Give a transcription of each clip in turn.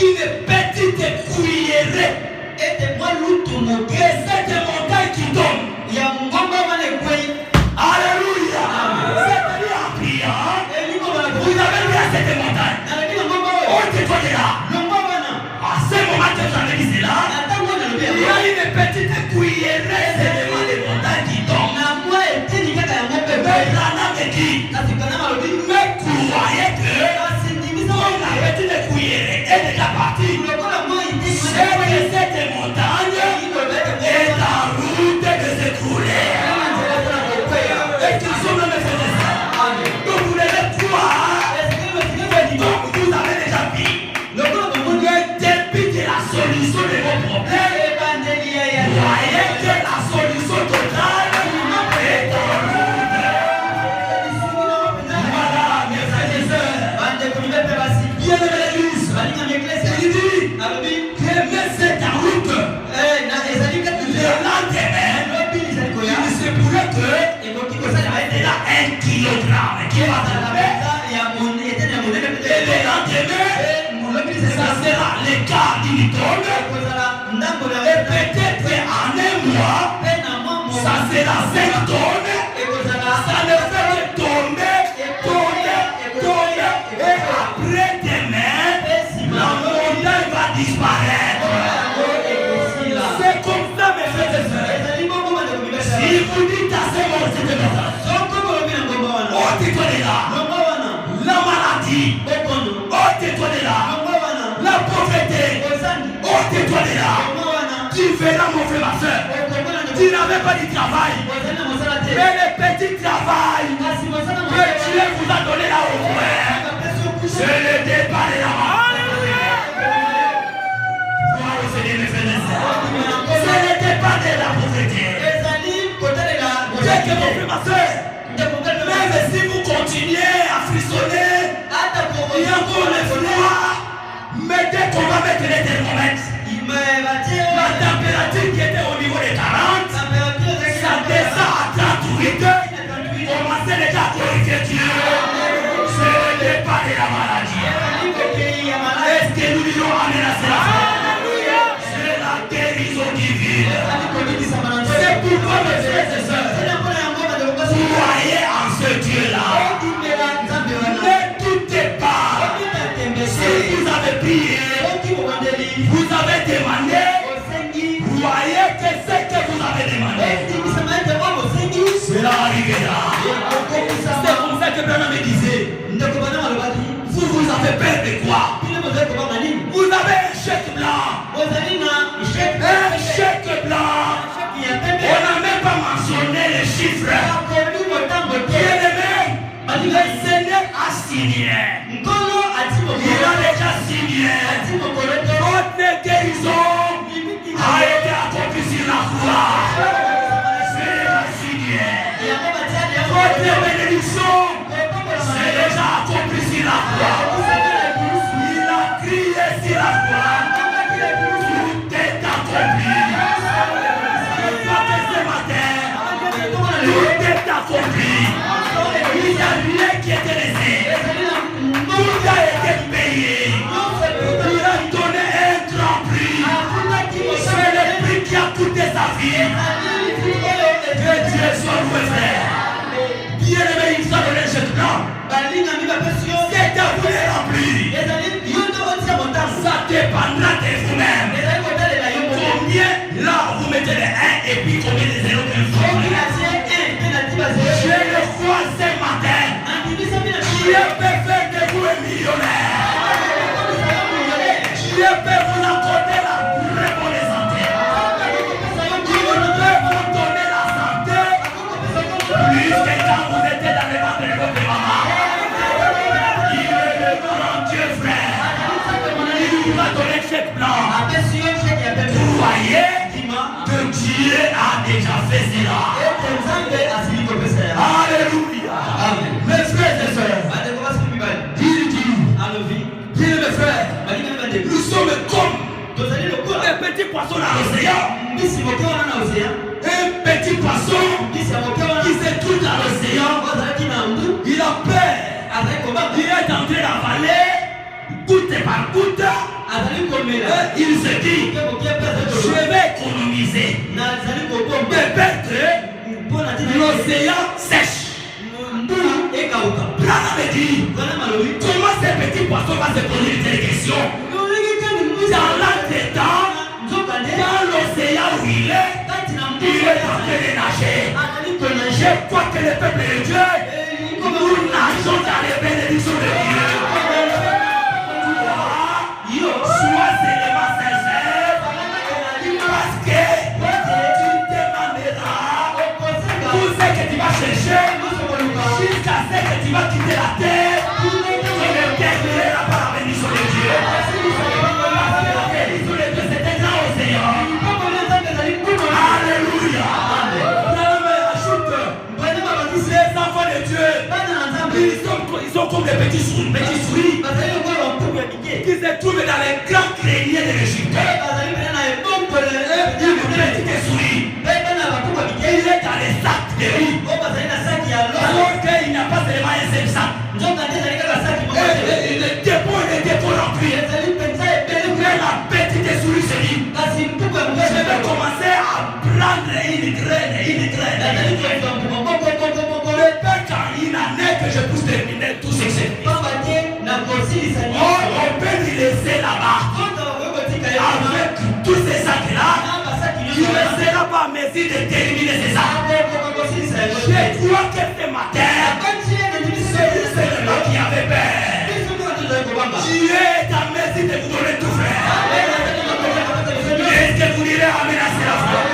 une petite cuillerée. Et cette montagne qui tombe. Alléluia. C'est-à-dire en priant, vous avez vu à cette montagne. Oh, tais-toi de là. À ce moment que j'avais dit cela, il y a une petite cuillerée de montagne qui tombe. Mais Branham dit, mais croyez que la petite cuillerée est déjà partie. C'est que cette montagne est en route de s'écrouler. Et qu'ils sont même fait de ça. Donc vous devez croire. Donc vous avez déjà vu le début de la solution de vos problèmes. Croyez que la solution totale est en route. Voilà, mes frères et sœurs. Bien de l'église. Il dit que mais c'est en route. Le lendemain, il se pourrait que ça va être là 1 kilogramme qui va tomber. Et le lendemain, ça sera le quart d'une tonne. Et peut-être en un mois, ça sera 5 tonnes. Ça ne fait que tomber. Et après demain, la montagne va disparaître. C'est comme ça, mes frères et sœurs. Si vous dites à ce moment, c'est de oh, tais-toi de là. La maladie. Oh, tais-toi de là. La pauvreté. Oh, tais-toi de là. Tu verras, mon frère, ma soeur. Tu n'avais pas de travail. Mais le petit travail que Dieu vous a donné là au moins, c'est le départ de la mort. C'est le départ de la pauvreté. C'est que mon frère, ma soeur, même si vous continuez à frissonner, il y a encore le froid, mais dès qu'on va mettre les thermomètres, la température qui était au niveau de 40, ça descend à 38, commencez déjà à glorifier Dieu. C'est le départ de la maladie. Est-ce que nous disons amen à cela? C'est la guérison divine. C'est pourquoi mes frères et sœurs, croyez en ce Dieu-là. Ne doutez pas. Si vous avez prié, vous avez demandé, croyez que ce que vous avez demandé, cela arrivera. C'est comme ça que Branham me disait. Vous avez peur de quoi? Vous avez un chèque blanc. Un chèque blanc. On n'a même pas mentionné les chiffres. Le Seigneur a signé. Il a déjà signé. Votre guérison a été accomplie sur la croix. C'est déjà signé. Votre bénédiction, c'est déjà accompli sur la croix. Il a crié sur la croix. Tout est accompli. Ce matin, tout est accompli. Il n'y a rien qui est laissé. Tout a été payé. Il a donné un grand prix. C'est le prix qui a coûté sa vie. Que Dieu soit loué, frère. Bien aimé, il nous a donné ce plan. C'est à vous de remplir. Ça dépendra de vous-même. Combien là vous mettez les 1 et puis combien de 0 que vous mettez? Je le crois ce matin. Dieu peut faire de vous un millionnaire. Dieu peut vous accorder la très bonne santé. Dieu peut vous donner la santé plus que quand vous étiez dans les ventres de votre maman. Il est le grand Dieu, frère. Il vous a donné ce plan. Croyez que Dieu a déjà fait cela. Alléluia. Mes frères et sœurs, il dit, mes frères, nous sommes comme un petit poisson dans l'océan. Un petit poisson qui se trouve dans l'océan. Il a peur. Il est en train d'avaler goutte par goutte, il se dit, je vais économiser de perdre l'océan sèche. Branham me dit, comment ces petits poissons vont se poser des questions dans l'entretemps, dans l'océan où il est en train de nager. Je crois que le peuple de Dieu, nous nageons dans les bénédictions de Dieu. Sois seulement sincère, parce que tu demanderas tout ce que tu vas chercher jusqu'à ce que tu vas quitter la terre. Tu ne perdras pas la bénédiction de Dieu. Parce que la bénédiction de Dieu, c'est un grand océan. Alléluia. Les enfants de Dieu, ils sont comme des petits souris qui se trouvent dans les grands greniers de l'Égypte. Une petite souris, il est dans les sacs de riz. Alors qu'il n'y a pas seulement un seul sac. Le dépôt rempli. Mais la petite souris se dit, je vais commencer à prendre une graine. Une année que je puisse terminer tout ce que c'est. On peut lui laisser là-bas. Avec tous ces sacs-là, il ne sera pas en mesure de terminer ces sacs. Je crois que ce matin, c'est celui qui avait peur. Dieu est en mesure de vous donner tout, frère. Est-ce que vous direz amen à cela, frère?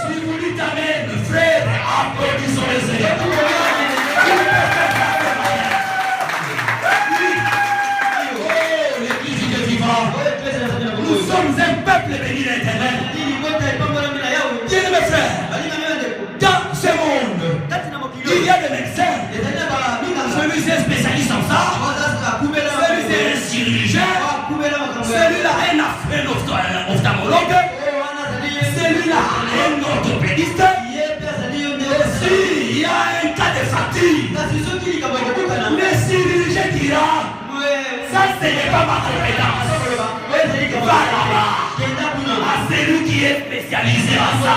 Si vous dites amen, frère, applaudissons le Seigneur. Nous sommes un peuple béni de l'Éternel. Bien-aimés frères, dans ce monde, il y a des médecins. Celui-ci est spécialiste en ça. Celui-ci est un chirurgien. Celui-là est un ophtalmologue. Celui-là est un orthopédiste. S'il y a un cas de fatigue, le chirurgien dira, ça ce n'est pas ma compétence. Va là-bas à celui qui est spécialisé en ça.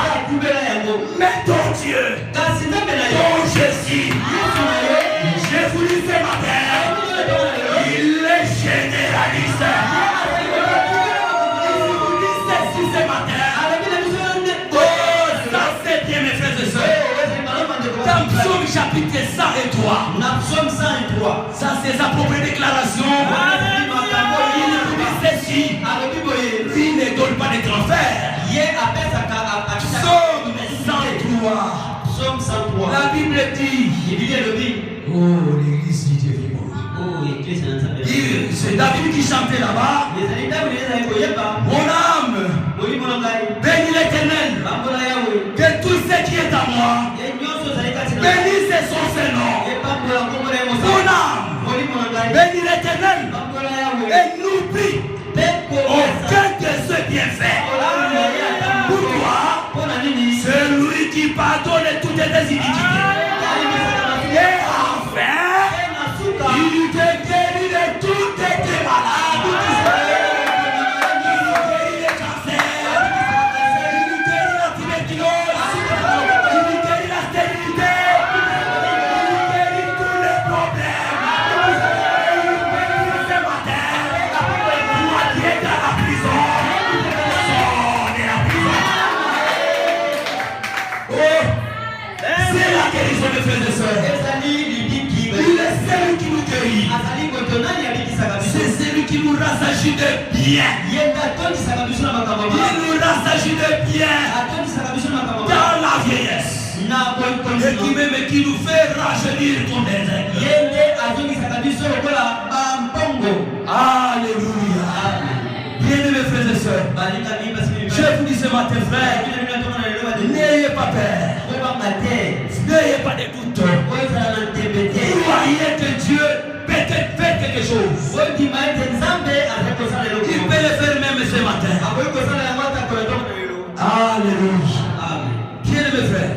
Mais ton Dieu, ton Jésus, je vous dis ce matin, il est généraliste. Je vous dis ceci ce matin. Oh, ça c'est bien mes frères et sœurs. Dans Psaume chapitre 103, ça c'est sa propre déclaration. Il ne donne pas de transfert. Psaume 103. La Bible dit, oh l'église dit Dieu vivant. C'est David qui chantait là-bas. Mon âme, bénis l'Éternel de tout ce qui est à moi. Bénis son Seigneur. Mon âme, bénis l'Éternel et n'oublie aucun de ceux bienfaits. Pourquoi? C'est lui qui pardonne toutes tes iniquités. Et enfin, il te guérit de toutes tes maladies. Il guérit le cancer. Il guérit la tuberculose. Il guérit la stérilité. Il guérit tous les problèmes. Il guérit ce matin. Toi qui es dans la prison, sors de la prison. Oh, c'est la guérison de frères et sœurs. Il est celui qui nous guérit. C'est celui qui nous rassagit de bien. Il nous rassagit de bien dans la vieillesse. Et qui même qui nous fait rajeunir comme des aigles. Alléluia. Bien-aimés frères et sœurs, je vous dis ce matin, frère, n'ayez pas peur. N'ayez pas de doute. Croyez que Dieu peut faire quelque chose. Il peut le faire même ce matin. Alléluia. Bien-aimés frères,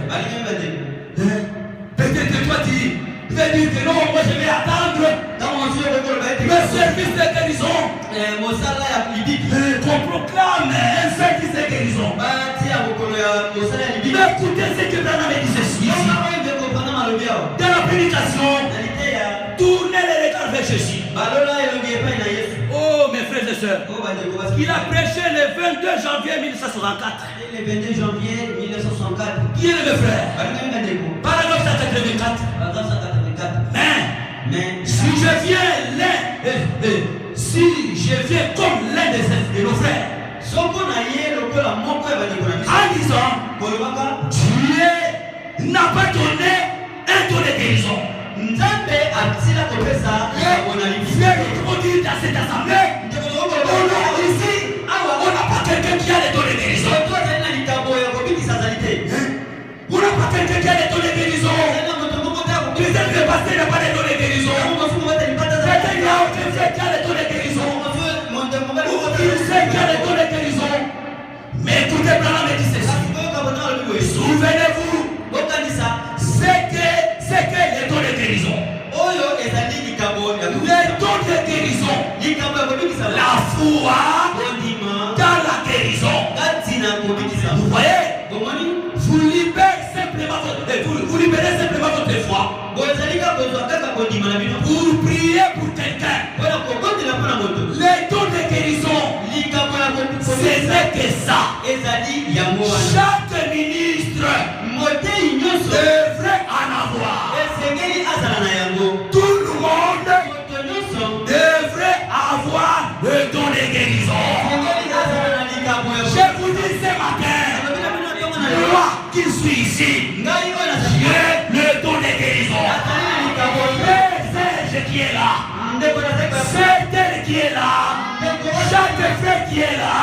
peut-être que toi tu veux dire que non, moi je vais attendre. Me servir service de guérison. Qu'on proclame un service de guérison. Mais écoutez ce que Branham dit ceci. Dans la prédication, tournez les regards vers Jésus. Oh mes frères et sœurs, il a prêché le 22 janvier 1964. Le 22 janvier 1964. Qui est le frère? Paragraphe 184. Mais si je viens comme l'un de nos frères, en disant Dieu n'a pas donné un don de guérison. Dans cette assemblée, ici, on n'a pas quelqu'un qui a les dons de guérison. On n'a pas quelqu'un qui a les dons de guérison. Peut-être le pasteur n'a pas les dons de guérison. Peut-être qu'il y a aucun frère qui a les dons de guérison. Ou il sait qu'il y a les dons de guérison. Mais écoutez, Branham me dit ceci. Souvenez-vous, c'est que les dons de guérison. Les dons de guérison, la foi dans la guérison. Vous voyez, vous libérez simplement votre foi pour prier pour quelqu'un. Les dons de guérison, ce n'est que ça. Chaque ministre devrait en avoir. Tout le monde devrait avoir le don de guérison. Je vous dis ce matin, moi qui suis ici, j'ai le don de guérison. C'est qui est là, c'est elle qui est là, chaque frère qui est là,